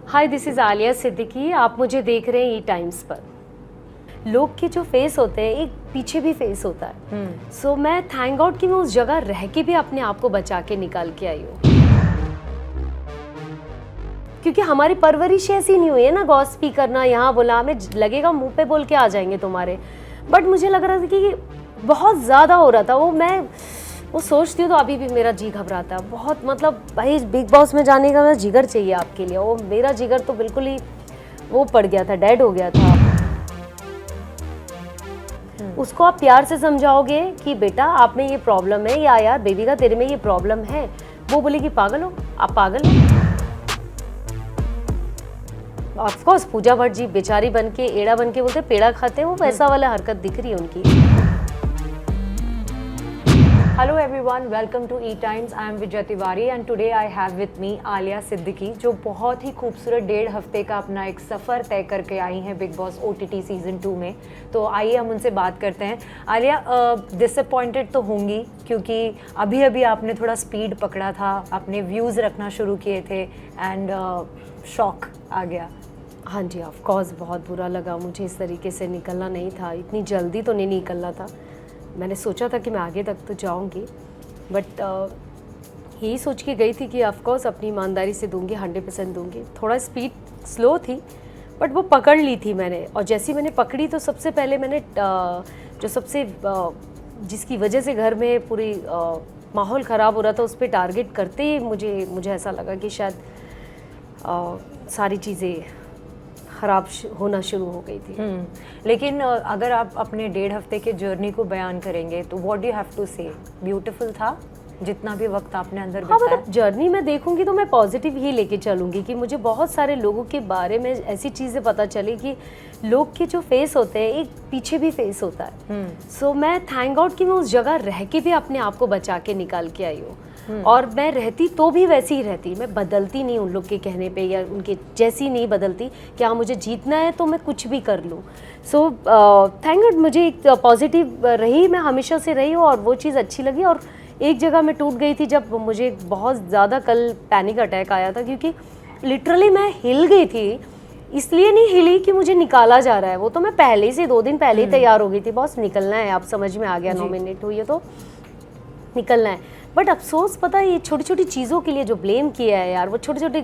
Hi, this is Alia Siddiqui. आप मुझे देख रहे हैं ई टाइम्स पर। लोग के जो फेस होते हैं, एक पीछे भी फेस होता है। सो मैं थैंक गॉड कि मैं उस जगह रह के भी अपने आप को बचा के निकाल के आई हूँ, क्योंकि हमारी परवरिश ऐसी नहीं हुई है ना, गॉसिप करना, यहाँ बोला, हमें लगेगा मुंह पे बोल के आ जाएंगे तुम्हारे। बट मुझे लग रहा था कि बहुत ज़्यादा हो रहा था। वो सोचती हूँ तो अभी भी मेरा जी घबराता है बहुत। मतलब भाई, बिग बॉस में जाने का मेरा जिगर चाहिए आपके लिए। वो मेरा जिगर तो बिल्कुल ही वो पड़ गया था, डेड हो गया था। उसको आप प्यार से समझाओगे कि बेटा आप में ये प्रॉब्लम है, या यार बेबी का तेरे में ये प्रॉब्लम है, वो बोलेगी पागल हो, आप पागल हो। ऑफकोर्स पूजा भट्ट जी बेचारी बन के, एड़ा बन के बोलते पेड़ा खाते हैं, वो वैसा वाला हरकत दिख रही है उनकी। Hello everyone, welcome to E Times. I am Vijay Tiwari and today I have with me Alia Siddiqui, जो बहुत ही खूबसूरत 1.5 हफ्ते का अपना एक सफ़र तय करके आई हैं बिग बॉस OTT सीज़न 2 में। तो आइए हम उनसे बात करते हैं। आलिया, डिसअपॉइंटेड तो होंगी क्योंकि अभी अभी आपने थोड़ा स्पीड पकड़ा था, अपने व्यूज़ रखना शुरू किए थे एंड शॉक आ गया। हाँ जी, ऑफ कोर्स बहुत बुरा लगा मुझे। इस तरीके से निकलना नहीं था, इतनी जल्दी तो नहीं निकलना था। मैंने सोचा था कि मैं आगे तक तो जाऊंगी, बट यही सोच के गई थी कि ऑफ कोर्स अपनी ईमानदारी से दूंगी, 100% दूंगी। थोड़ा स्पीड स्लो थी बट वो पकड़ ली थी मैंने। और जैसी मैंने पकड़ी तो सबसे पहले मैंने जो सबसे जिसकी वजह से घर में पूरी माहौल ख़राब हो रहा था, उस पर टारगेट करते ही मुझे ऐसा लगा कि शायद सारी चीज़ें ख़राब होना शुरू हो गई थी। लेकिन अगर आप अपने 1.5 हफ्ते के जर्नी को बयान करेंगे तो what do you have to say? Beautiful था जितना भी वक्त आपने अंदर बिताया। हाँ, मतलब जर्नी में देखूंगी तो मैं पॉजिटिव ही लेके चलूंगी कि मुझे बहुत सारे लोगों के बारे में ऐसी चीज़ें पता चली कि लोग के जो फेस होते हैं, एक पीछे भी फेस होता है। सो मैं थैंक गॉड कि मैं उस जगह रह के भी अपने आप को बचा के निकाल के आई हूँ। और मैं रहती तो भी वैसी ही रहती, मैं बदलती नहीं उन लोग के कहने पे या उनके जैसी नहीं बदलती कि हाँ मुझे जीतना है तो मैं कुछ भी कर लूँ। सो थैंक गॉड मुझे एक पॉजिटिव रही, मैं हमेशा से रही हूँ और वो चीज़ अच्छी लगी। और एक जगह मैं टूट गई थी जब मुझे बहुत ज़्यादा कल पैनिक अटैक आया था, क्योंकि लिटरली मैं हिल गई थी। इसलिए नहीं हिली कि मुझे निकाला जा रहा है, वो तो मैं पहले से 2 दिन पहले ही तैयार हो गई थी, बॉस निकलना है, आप समझ में आ गया, नॉमिनेट हुई है तो निकलना है। बट अफसोस पता है, ये छोटी छोटी चीज़ों के लिए जो ब्लेम किया है यार, वो छोटे छोटे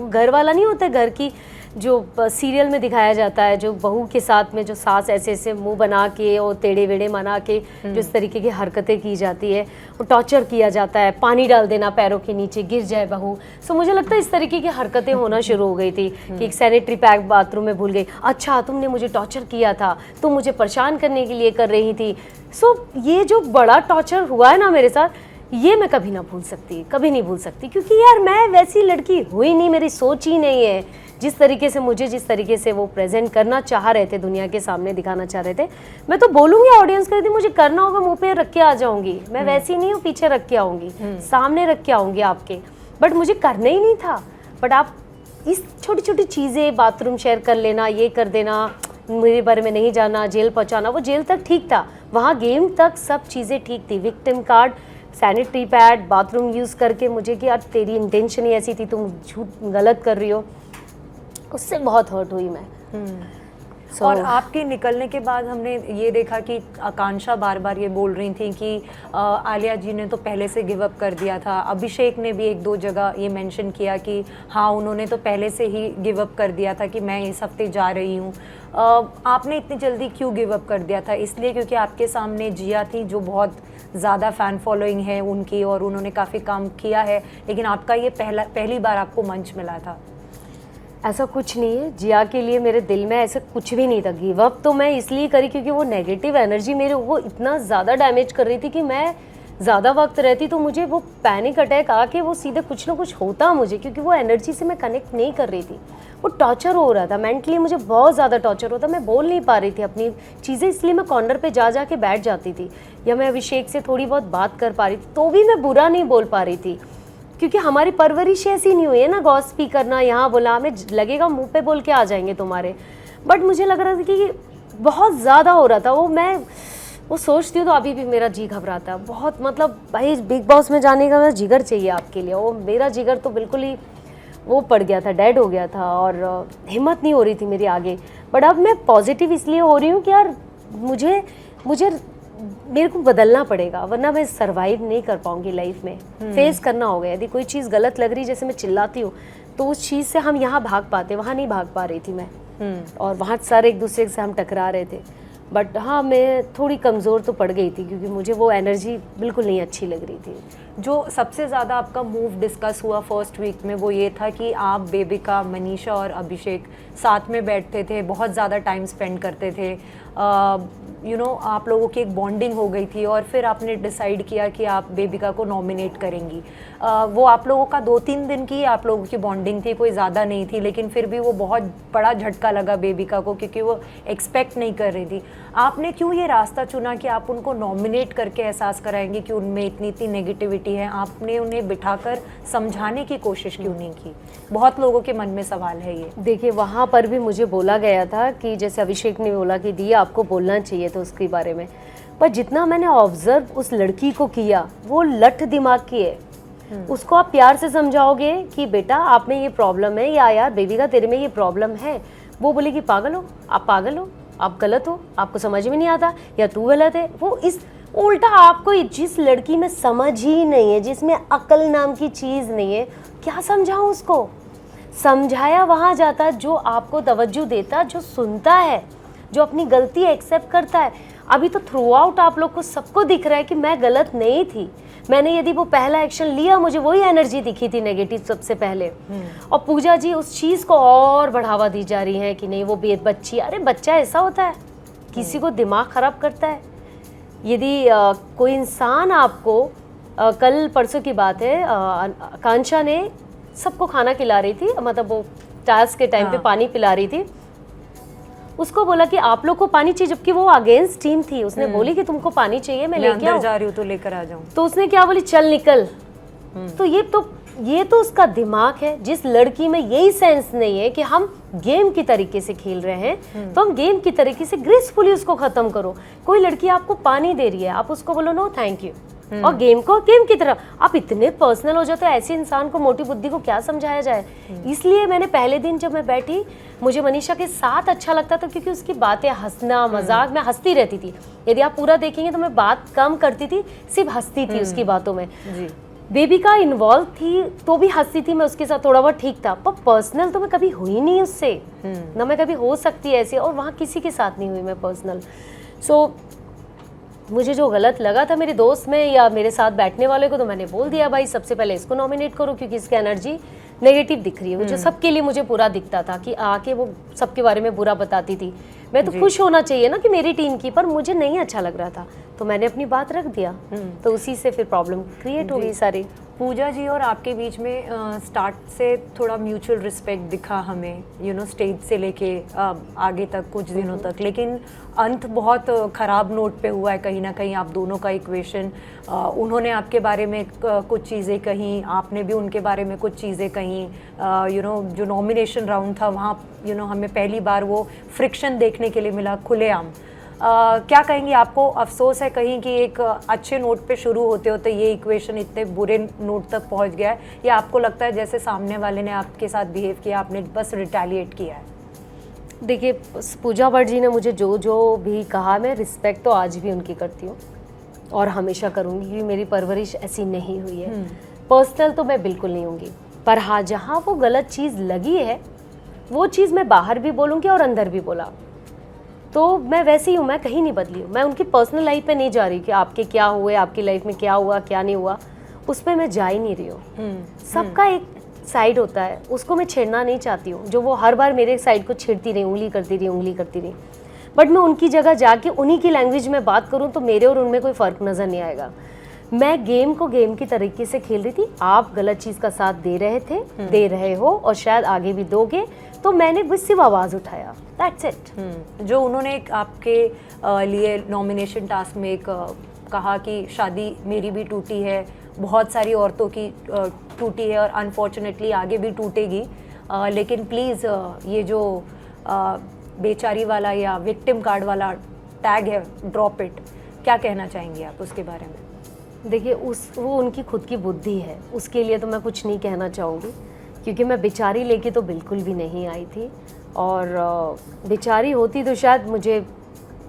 घर वाला नहीं होता, घर की जो सीरियल में दिखाया जाता है, जो बहू के साथ में जो सास ऐसे ऐसे मुंह बना के और टेढ़े वेढ़े बना के जो इस तरीके की हरकतें की जाती है, वो टॉर्चर किया जाता है, पानी डाल देना पैरों के नीचे गिर जाए बहू। सो मुझे लगता है इस तरीके की हरकतें होना शुरू हो गई थी कि एक सैनिटरी पैक बाथरूम में भूल गई, अच्छा तुमने मुझे टॉर्चर किया था, तुम मुझे परेशान करने के लिए कर रही थी। सो ये जो बड़ा टॉर्चर हुआ है ना मेरे साथ, ये मैं कभी ना भूल सकती, कभी नहीं भूल सकती, क्योंकि यार मैं वैसी लड़की हुई नहीं, मेरी सोच ही नहीं है। जिस तरीके से वो प्रेजेंट करना चाह रहे थे, दुनिया के सामने दिखाना चाह रहे थे, मैं तो बोलूँगी ऑडियंस कहती मुझे करना होगा मुंह पे रख के आ जाऊँगी, मैं वैसी नहीं हूँ, पीछे रख के आऊँगी, सामने रख के आऊँगी आपके। बट मुझे करना ही नहीं था। बट आप इस छोटी छोटी चीज़ें, बाथरूम शेयर कर लेना, ये कर देना, मेरे बारे में नहीं जाना, जेल पहुँचाना, वो जेल तक ठीक था, वहाँ गेम तक सब चीज़ें ठीक थी। Victim card, sanitary pad, bathroom use करके मुझे कि यार तेरी इंटेंशन ही ऐसी थी, तुम झूठ गलत कर रही हो, उससे बहुत हर्ट हुई मैं। और आपके निकलने के बाद हमने ये देखा कि आकांक्षा बार बार ये बोल रही थी कि आलिया जी ने तो पहले से गिव अप कर दिया था। अभिषेक ने भी 1-2 जगह ये मेंशन किया कि हाँ उन्होंने तो पहले से ही गिव अप कर दिया था कि मैं इस हफ्ते जा रही हूँ। आपने इतनी जल्दी क्यों गिव अप कर दिया था? इसलिए क्योंकि आपके सामने जिया थी जो बहुत ज़्यादा फ़ैन फॉलोइंग है उनकी और उन्होंने काफ़ी काम किया है, लेकिन आपका ये पहली बार आपको मंच मिला था? ऐसा कुछ नहीं है, जिया के लिए मेरे दिल में ऐसा कुछ भी नहीं था। गिव अप तो मैं इसलिए करी क्योंकि वो नेगेटिव एनर्जी मेरे वो इतना ज़्यादा डैमेज कर रही थी कि मैं ज़्यादा वक्त रहती तो मुझे वो पैनिक अटैक आके वो सीधे कुछ ना कुछ होता मुझे, क्योंकि वो एनर्जी से मैं कनेक्ट नहीं कर रही थी। वो टॉर्चर हो रहा था, मेंटली मुझे बहुत ज़्यादा टॉर्चर होता, मैं बोल नहीं पा रही थी अपनी चीज़ें, इसलिए मैं कॉर्नर पे जा के बैठ जाती थी, या मैं अभिषेक से थोड़ी बहुत बात कर पा रही थी तो भी मैं बुरा नहीं बोल पा रही थी, क्योंकि हमारी परवरिश ऐसी नहीं हुई है ना, गॉसिप करना, यहाँ बोला, हमें लगेगा मुंह पे बोल के आ जाएंगे तुम्हारे। बट मुझे लग रहा था कि बहुत ज़्यादा हो रहा था। वो सोचती हूँ तो अभी भी मेरा जी घबराता है बहुत। मतलब भाई, बिग बॉस में जाने का मेरा जिगर चाहिए आपके लिए, वो मेरा जिगर तो बिल्कुल ही वो पड़ गया था, डेड हो गया था और हिम्मत नहीं हो रही थी मेरी आगे। बट अब मैं पॉजिटिव इसलिए हो रही हूँ कि यार मुझे मेरे को बदलना पड़ेगा, वरना मैं सरवाइव नहीं कर पाऊंगी लाइफ में। फेस करना होगा। यदि कोई चीज़ गलत लग रही, जैसे मैं चिल्लाती हूँ, तो उस चीज़ से हम यहाँ भाग पाते, वहाँ नहीं भाग पा रही थी मैं। और वहाँ सारे एक दूसरे से हम टकरा रहे थे। बट हाँ, मैं थोड़ी कमज़ोर तो पड़ गई थी, क्योंकि मुझे वो एनर्जी बिल्कुल नहीं अच्छी लग रही थी। जो सबसे ज़्यादा आपका मूव डिस्कस हुआ फर्स्ट वीक में वो ये था कि आप, बेबिका, मनीषा और अभिषेक साथ में बैठते थे, बहुत ज़्यादा टाइम स्पेंड करते थे। आप लोगों की एक बॉन्डिंग हो गई थी और फिर आपने डिसाइड किया कि आप बेबिका को नॉमिनेट करेंगी। वो आप लोगों का 2-3 दिन की आप लोगों की बॉन्डिंग थी, कोई ज़्यादा नहीं थी, लेकिन फिर भी वो बहुत बड़ा झटका लगा बेबिका को, क्योंकि वो एक्सपेक्ट नहीं कर रही थी। आपने क्यों ये रास्ता चुना कि आप उनको नॉमिनेट करके एहसास कराएंगे कि उनमें इतनी नेगेटिविटी है? आपने उन्हें बिठाकर समझाने की कोशिश क्यों नहीं की? बहुत लोगों के मन में सवाल है ये। देखिए, वहाँ पर भी मुझे बोला गया था कि जैसे अभिषेक ने बोला कि दिया आपको बोलना चाहिए था उसके बारे में, पर जितना मैंने ऑब्जर्व उस लड़की को किया, वो लठ दिमाग की है। उसको आप प्यार से समझाओगे कि बेटा आप में ये प्रॉब्लम है, या यार बेबिका तेरे में ये प्रॉब्लम है, वो बोलेगी पागल हो, आप पागल हो, आप गलत हो, आपको समझ में नहीं आता, या तू गलत है। वो इस उल्टा आपको, जिस लड़की में समझ ही नहीं है, जिसमें अकल नाम की चीज़ नहीं है, क्या समझाऊं उसको? समझाया वहाँ जाता जो आपको तवज्जो देता, जो सुनता है, जो अपनी गलती एक्सेप्ट करता है। अभी तो थ्रू आउट आप लोग को सबको दिख रहा है कि मैं गलत नहीं थी। मैंने यदि वो पहला एक्शन लिया, मुझे वही एनर्जी दिखी थी नेगेटिव सबसे पहले। और पूजा जी उस चीज़ को और बढ़ावा दी जा रही है कि नहीं वो बच्ची, अरे बच्चा ऐसा होता है, किसी को दिमाग ख़राब करता है। यदि कोई इंसान आपको कल परसों की बात है, आकांक्षा ने सबको खाना खिला रही थी, मतलब वो टास्क के टाइम पे पानी पिला रही थी। उसको बोला कि आप लोग को पानी चाहिए, जबकि वो अगेंस्ट टीम थी। उसने बोली कि तुमको पानी चाहिए, मैं लेके आऊं, जा रही हूँ तो लेकर आ जाऊं। तो उसने क्या बोली, चल निकल। तो ये तो उसका दिमाग है। जिस लड़की में यही सेंस नहीं है कि हम गेम की तरीके से खेल रहे हैं, तो हम गेम की तरीके से ग्रेसफुली उसको खत्म करो। कोई लड़की आपको पानी दे रही है, आप उसको बोलो नो थैंक यू, और गेम को गेम की तरह। आप इतने पर्सनल हो जाते हो, ऐसे इंसान को, मोटी बुद्धि को क्या समझाया जाए? इसलिए मैंने पहले दिन जब मैं बैठी, मुझे मनीषा के साथ अच्छा लगता था, क्योंकि उसकी बातें, हंसना मजाक, मैं हंसती रहती थी। यदि आप पूरा देखेंगे तो मैं बात कम करती थी, सिर्फ हंसती थी उसकी बातों में। बेबिका इन्वॉल्व थी तो भी हंसती थी मैं उसके साथ, थोड़ा बहुत ठीक था, पर पर्सनल तो मैं कभी हुई नहीं उससे, ना मैं कभी हो सकती है ऐसे, और वहाँ किसी के साथ नहीं हुई मैं पर्सनल। सो मुझे जो गलत लगा था मेरे दोस्त में या मेरे साथ बैठने वाले को, तो मैंने बोल दिया भाई सबसे पहले इसको नॉमिनेट करो, क्योंकि इसकी एनर्जी नेगेटिव दिख रही है। जो सबके लिए मुझे बुरा दिखता था कि आके वो सबके बारे में बुरा बताती थी। मैं तो खुश होना चाहिए ना कि मेरी टीम की, पर मुझे नहीं अच्छा लग रहा था, तो मैंने अपनी बात रख दिया। तो उसी से फिर प्रॉब्लम क्रिएट हो गई सारी। पूजा जी और आपके बीच में स्टार्ट से थोड़ा म्यूचुअल रिस्पेक्ट दिखा हमें, स्टेज से लेके आगे तक कुछ दिनों तक, लेकिन अंत बहुत ख़राब नोट पे हुआ है कहीं ना कहीं आप दोनों का इक्वेशन। उन्होंने आपके बारे में कुछ चीज़ें कहीं, आपने भी उनके बारे में कुछ चीज़ें कहीं। जो नॉमिनेशन राउंड था वहाँ हमें पहली बार वो फ्रिक्शन देखने के लिए मिला खुलेआम। क्या कहेंगे, आपको अफसोस है कहीं कि एक अच्छे नोट पे शुरू होते होते ये इक्वेशन इतने बुरे नोट तक पहुंच गया है, या आपको लगता है जैसे सामने वाले ने आपके साथ बिहेव किया, आपने बस रिटेलिएट किया है? देखिए, पूजा भट्ट जी ने मुझे जो जो भी कहा, मैं रिस्पेक्ट तो आज भी उनकी करती हूँ और हमेशा करूँगी, क्योंकि मेरी परवरिश ऐसी नहीं हुई है। पर्सनल तो मैं बिल्कुल नहीं होंगी, पर हाँ जहाँ वो गलत चीज़ लगी है वो चीज़ मैं बाहर भी बोलूँगी और अंदर भी बोला, तो मैं वैसे ही हूँ, मैं कहीं नहीं बदली हूँ। मैं उनकी पर्सनल लाइफ पे नहीं जा रही कि आपके क्या हुए, आपकी लाइफ में क्या हुआ क्या नहीं हुआ, उस पर मैं जा ही नहीं रही हूँ। सबका एक साइड होता है, उसको मैं छेड़ना नहीं चाहती हूँ, जो वो हर बार मेरे साइड को छेड़ती रही, उंगली करती रही। बट मैं उनकी जगह जाके उन्हीं की लैंग्वेज में बात करूँ तो मेरे और उनमें कोई फ़र्क नज़र नहीं आएगा। मैं गेम को गेम की तरीके से खेल रही थी, आप गलत चीज़ का साथ दे रहे थे, दे रहे हो और शायद आगे भी दोगे, तो मैंने बस सिर्फ आवाज़ उठाया, दैट्स इट। जो उन्होंने एक आपके लिए नॉमिनेशन टास्क में एक कहा कि शादी मेरी भी टूटी है, बहुत सारी औरतों की टूटी है और अनफॉर्चुनेटली आगे भी टूटेगी, लेकिन प्लीज़ ये जो बेचारी वाला या विक्टिम कार्ड वाला टैग है, ड्रॉप इट, क्या कहना चाहेंगे आप उसके बारे में? देखिए, वो उनकी खुद की बुद्धि है, उसके लिए तो मैं कुछ नहीं कहना चाहूँगी, क्योंकि मैं बेचारी लेके तो बिल्कुल भी नहीं आई थी, और बेचारी होती तो शायद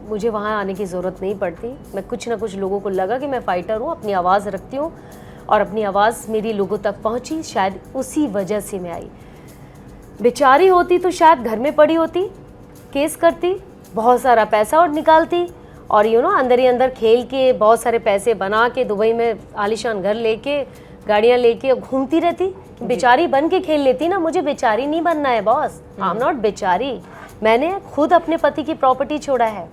मुझे वहाँ आने की ज़रूरत नहीं पड़ती। मैं कुछ ना कुछ लोगों को लगा कि मैं फ़ाइटर हूँ, अपनी आवाज़ रखती हूँ, और अपनी आवाज़ मेरी लोगों तक पहुँची, शायद उसी वजह से मैं आई। बेचारी होती तो शायद घर में पड़ी होती, केस करती, बहुत सारा पैसा और निकालती, और अंदर ही अंदर खेल के बहुत सारे पैसे बना के दुबई में आलीशान घर लेके, गाड़ियाँ लेके घूमती रहती। बेचारी बन के खेल लेती ना। मुझे बेचारी नहीं बनना है बॉस, आई एम नॉट बेचारी। मैंने खुद अपने पति की प्रॉपर्टी छोड़ा है,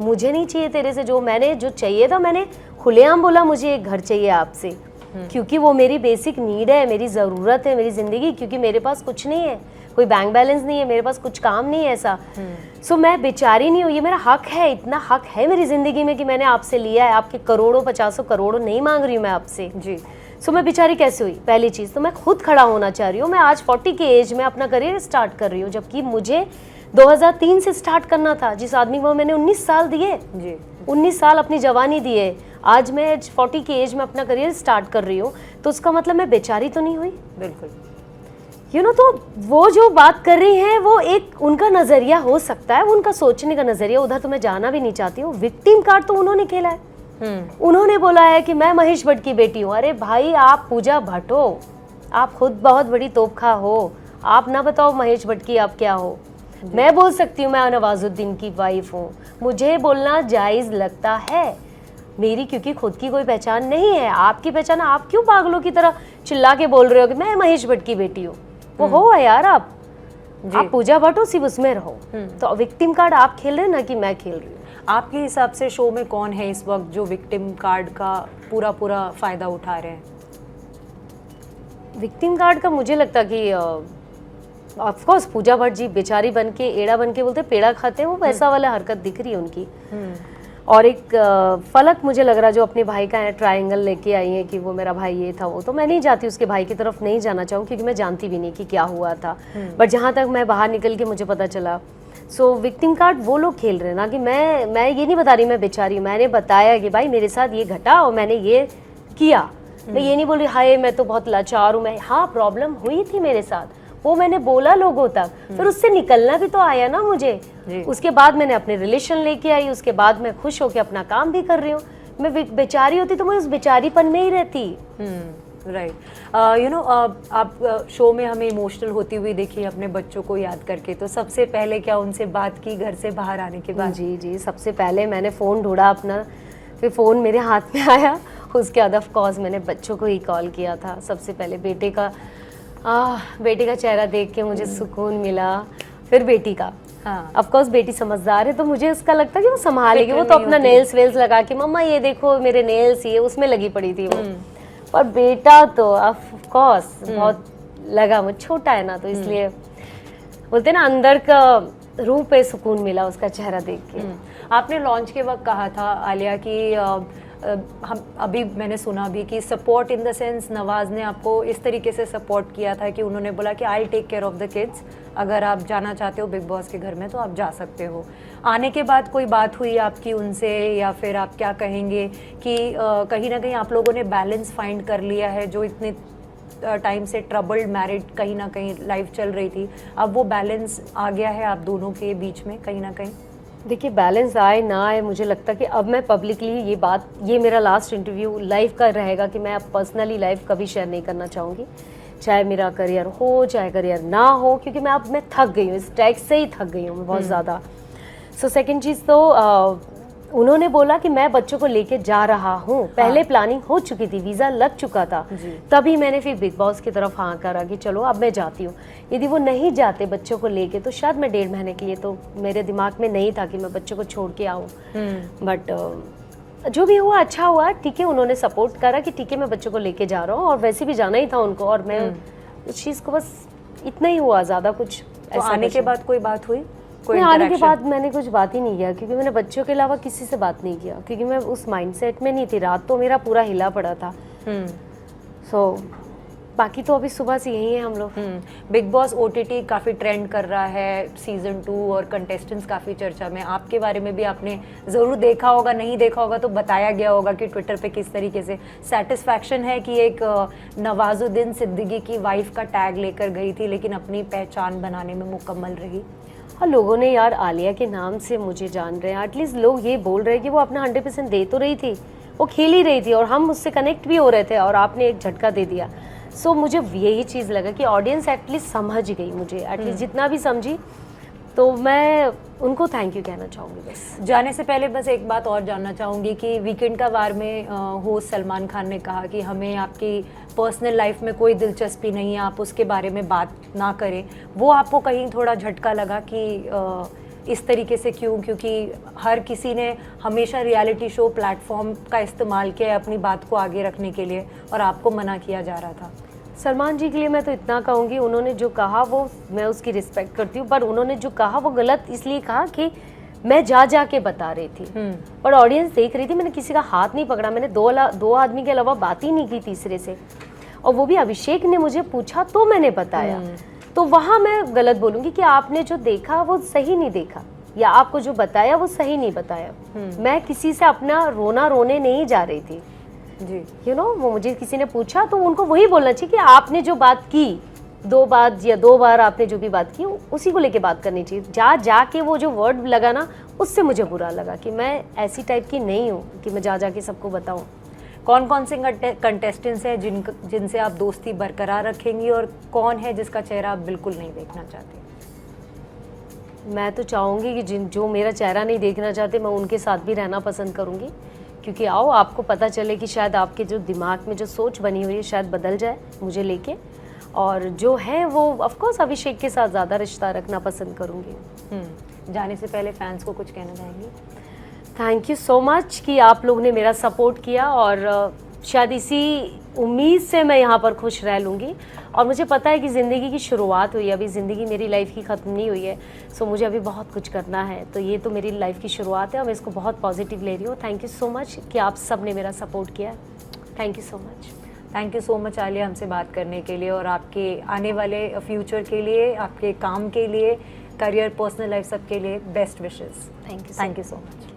मुझे नहीं चाहिए तेरे से। जो चाहिए था मैंने खुलेआम बोला, मुझे एक घर चाहिए आपसे, क्योंकि वो मेरी बेसिक नीड है, मेरी ज़रूरत है मेरी ज़िंदगी, क्योंकि मेरे पास कुछ नहीं है, कोई बैंक बैलेंस नहीं है, मेरे पास कुछ काम नहीं है ऐसा। सो मैं बेचारी नहीं हूँ, ये मेरा हक है, इतना हक है मेरी ज़िंदगी में कि मैंने आपसे लिया है। आपके करोड़ों 50 करोड़ों नहीं मांग रही हूँ मैं आपसे जी। सो मैं बेचारी कैसे हुई? पहली चीज़ तो मैं खुद खड़ा होना चाह रही हूँ। मैं आज 40 के एज में अपना करियर स्टार्ट कर रही हूँ, जबकि मुझे 2003 से स्टार्ट करना था। जिस आदमी को मैंने 19 साल दिए जी, 19 साल अपनी जवानी दिए, आज मैं 40 की एज में अपना करियर स्टार्ट कर रही हूँ, तो उसका मतलब मैं बेचारी तो नहीं हुई। बिल्कुल। तो वो जो बात कर रही हैं वो एक उनका नज़रिया हो सकता है, वो उनका सोचने का नज़रिया, उधर तो मैं जाना भी नहीं चाहती हूँ। विक्टिम कार्ड तो उन्होंने खेला है। उन्होंने बोला है कि मैं महेश भट्ट की बेटी हूँ। अरे भाई, आप पूजा भट्ट हो, आप खुद बहुत बड़ी तोपखा हो, आप ना बताओ महेश भट्ट की आप क्या हो। मैं बोल सकती हूँ मैं नवाजुद्दीन की वाइफ हूँ, मुझे बोलना जायज़ लगता है मेरी, क्योंकि खुद की कोई पहचान नहीं है। आपकी पहचान, आप क्यों पागलों की तरह चिल्ला के बोल रहे हो कि मैं महेश भट्ट की बेटी हूँ? वो हो यार, आप पूजा भट्ट हो, सिर्फ उसमें रहो। तो विक्टिम कार्ड आप खेल रहे हैं ना कि मैं खेल रही हूँ। आपके हिसाब से शो में कौन है इस वक्त जो विक्टिम कार्ड का पूरा फायदा उठा रहे हैं? विक्टिम कार्ड का मुझे लगता कि ऑफ कोर्स पूजा भट्ट जी बेचारी बन के, एड़ा बन के बोलते पेड़ा खाते हैं, वो वैसा वाला हरकत दिख रही है उनकी। और एक फलक मुझे लग रहा जो अपने भाई का ट्रायंगल लेके आई है कि वो मेरा भाई ये था वो, तो मैं नहीं जाती उसके भाई की तरफ, नहीं जाना चाहूँ, क्योंकि मैं जानती भी नहीं कि क्या हुआ था। बट जहाँ तक मैं बाहर निकल के मुझे पता चला, सो विक्टिम कार्ड वो लोग खेल रहे हैं ना कि मैं ये नहीं बता रही मैं बेचारी हूँ। मैंने बताया कि भाई मेरे साथ ये घटा और मैंने ये किया। मैं ये नहीं बोल रही हाय मैं तो बहुत लाचार हूँ, मैं, हाँ प्रॉब्लम हुई थी मेरे साथ, वो मैंने बोला लोगों तक, फिर उससे निकलना भी तो आया ना मुझे। उसके बाद मैंने अपने रिलेशन लेके आई, उसके बाद मैं खुश होकर अपना काम भी कर रही हूँ। मैं बेचारी होती तो मैं उस बेचारीपन में ही रहती। राइट। आप शो में हमें इमोशनल होती हुई देखी अपने बच्चों को याद करके, तो सबसे पहले क्या उनसे बात की घर से बाहर आने के बाद? जी, सबसे पहले मैंने फ़ोन ढूंढा अपना, फिर फ़ोन मेरे हाथ में आया, उसके बाद ऑफ कोर्स मैंने बच्चों को ही कॉल किया था। सबसे पहले बेटे का चेहरा देख के मुझे सुकून मिला, फिर बेटी का। ऑफ कोर्स बेटी समझदार है तो मुझे उसका लगता कि वो संभालेगी, वो तो अपना नेल्स वेल्स लगा के मम्मा ये देखो मेरे नेल्स, ये उसमें लगी पड़ी थी वो। और बेटा तो ऑफ कोर्स बहुत लगा, वो छोटा है ना, तो इसलिए बोलते ना अंदर का रूह पे सुकून मिला उसका चेहरा देख के। आपने लॉन्च के वक्त कहा था आलिया कि हम अभी मैंने सुना भी कि support in the sense Nawaz ने आपको इस तरीके से सपोर्ट किया था कि उन्होंने बोला कि I will take care of the kids, अगर आप जाना चाहते हो बिग बॉस के घर में तो आप जा सकते हो। आने के बाद कोई बात हुई आपकी उनसे, या फिर आप क्या कहेंगे कि कहीं ना कहीं आप लोगों ने बैलेंस फाइंड कर लिया है, जो इतने टाइम से ट्रबल्ड मैरिड कहीं ना कहीं लाइफ चल रही थी, अब वो बैलेंस आ गया है आप दोनों के बीच में कहीं ना कहीं? देखिए बैलेंस आए ना आए, मुझे लगता कि अब मैं पब्लिकली ये मेरा लास्ट इंटरव्यू लाइफ का रहेगा कि मैं अब पर्सनली लाइफ कभी शेयर नहीं करना चाहूँगी, चाहे मेरा करियर हो चाहे करियर ना हो, क्योंकि मैं थक गई हूँ, इस टैग से ही थक गई हूँ मैं बहुत ज़्यादा। सो सेकंड चीज़ तो उन्होंने बोला कि मैं बच्चों को लेके जा रहा हूँ, पहले प्लानिंग हो चुकी थी, वीज़ा लग चुका था, तभी मैंने फिर बिग बॉस की तरफ हाँ करा कि चलो अब मैं जाती हूँ। यदि वो नहीं जाते बच्चों को लेके तो शायद मैं 1.5 महीने के लिए, तो मेरे दिमाग में नहीं था कि मैं बच्चों को छोड़ के आऊँ। बट जो भी हुआ अच्छा हुआ, ठीक है, उन्होंने सपोर्ट करा कि ठीक है मैं बच्चों को लेके जा रहा हूँ, और वैसे भी जाना ही था उनको, और मैं उस चीज़ को बस इतना ही हुआ, ज़्यादा कुछ तो आने के बाद कोई बात हुई? आने के बाद मैंने कुछ बात ही नहीं किया, क्योंकि मैंने बच्चों के अलावा किसी से बात नहीं किया, क्योंकि मैं उस माइंडसेट में नहीं थी। रात तो मेरा पूरा हिला पड़ा था। सो बाकी तो अभी सुबह से यही है हम लोग। बिग बॉस ओटीटी काफ़ी ट्रेंड कर रहा है, सीजन 2 और कंटेस्टेंट्स काफ़ी चर्चा में। आपके बारे में भी आपने ज़रूर देखा होगा, नहीं देखा होगा तो बताया गया होगा कि ट्विटर पे किस तरीके से सेटिस्फैक्शन है कि एक नवाजुद्दीन सिद्दीकी की वाइफ का टैग लेकर गई थी लेकिन अपनी पहचान बनाने में मुकम्मल रही। हाँ, लोगों ने यार आलिया के नाम से मुझे जान रहे हैं, एटलीस्ट लोग ये बोल रहे हैं कि वो अपना 100% दे तो रही थी, वो खेल ही रही थी और हम उससे कनेक्ट भी हो रहे थे और आपने एक झटका दे दिया। सो मुझे यही चीज़ लगा कि ऑडियंस एटलीस्ट समझ गई मुझे, एटलीस्ट जितना भी समझी, तो मैं उनको थैंक यू कहना चाहूँगी। बस जाने से पहले बस एक बात और जानना चाहूँगी कि वीकेंड का वार में होस्ट सलमान खान ने कहा कि हमें आपकी पर्सनल लाइफ में कोई दिलचस्पी नहीं है, आप उसके बारे में बात ना करें। वो आपको कहीं थोड़ा झटका लगा कि इस तरीके से क्यों? क्योंकि हर किसी ने हमेशा रियलिटी शो प्लेटफॉर्म का इस्तेमाल किया है अपनी बात को आगे रखने के लिए और आपको मना किया जा रहा था। सलमान जी के लिए मैं तो इतना कहूँगी, उन्होंने जो कहा वो मैं उसकी रिस्पेक्ट करती हूँ, पर उन्होंने जो कहा वो गलत इसलिए कहा कि मैं जा के बता रही थी पर ऑडियंस देख रही थी। मैंने किसी का हाथ नहीं पकड़ा, मैंने दो आदमी के अलावा बात ही नहीं की तीसरे से, और वो भी अभिषेक ने मुझे पूछा तो मैंने बताया। तो वहाँ मैं गलत बोलूँगी कि आपने जो देखा वो सही नहीं देखा, या आपको जो बताया वो सही नहीं बताया। मैं किसी से अपना रोने नहीं जा रही थी जी। यू नो, वो मुझे किसी ने पूछा तो उनको वही बोलना चाहिए कि आपने जो बात की 2 बार आपने जो भी बात की उसी को लेके बात करनी चाहिए। जाके वो जो वर्ड लगा ना, उससे मुझे बुरा लगा कि मैं ऐसी टाइप की नहीं हूँ कि मैं जाके सबको बताऊँ। कौन से कंटेस्टेंट्स हैं जिनसे आप दोस्ती बरकरार रखेंगी और कौन है जिसका चेहरा आप बिल्कुल नहीं देखना चाहते? मैं तो चाहूँगी कि जो मेरा चेहरा नहीं देखना चाहते मैं उनके साथ भी रहना पसंद करूँगी, क्योंकि आओ आपको पता चले कि शायद आपके जो दिमाग में जो सोच बनी हुई है शायद बदल जाए मुझे लेके, और जो है वो ऑफ कोर्स अभिषेक के साथ ज़्यादा रिश्ता रखना पसंद करूँगी। जाने से पहले फैंस को कुछ कहना चाहेंगी? थैंक यू सो मच कि आप लोग ने मेरा सपोर्ट किया, और शायद इसी उम्मीद से मैं यहाँ पर खुश रह लूँगी। और मुझे पता है कि ज़िंदगी की शुरुआत हुई है, अभी ज़िंदगी मेरी लाइफ की ख़त्म नहीं हुई है। सो मुझे अभी बहुत कुछ करना है, तो ये तो मेरी लाइफ की शुरुआत है और मैं इसको बहुत पॉजिटिव ले रही हूँ। थैंक यू सो मच कि आप सब ने मेरा सपोर्ट किया। Thank you so much. Thank you so much Alia हमसे बात करने के लिए और आपके आने वाले फ्यूचर के लिए, आपके काम के लिए, करियर, पर्सनल लाइफ, सबके लिए best wishes. Thank you so much.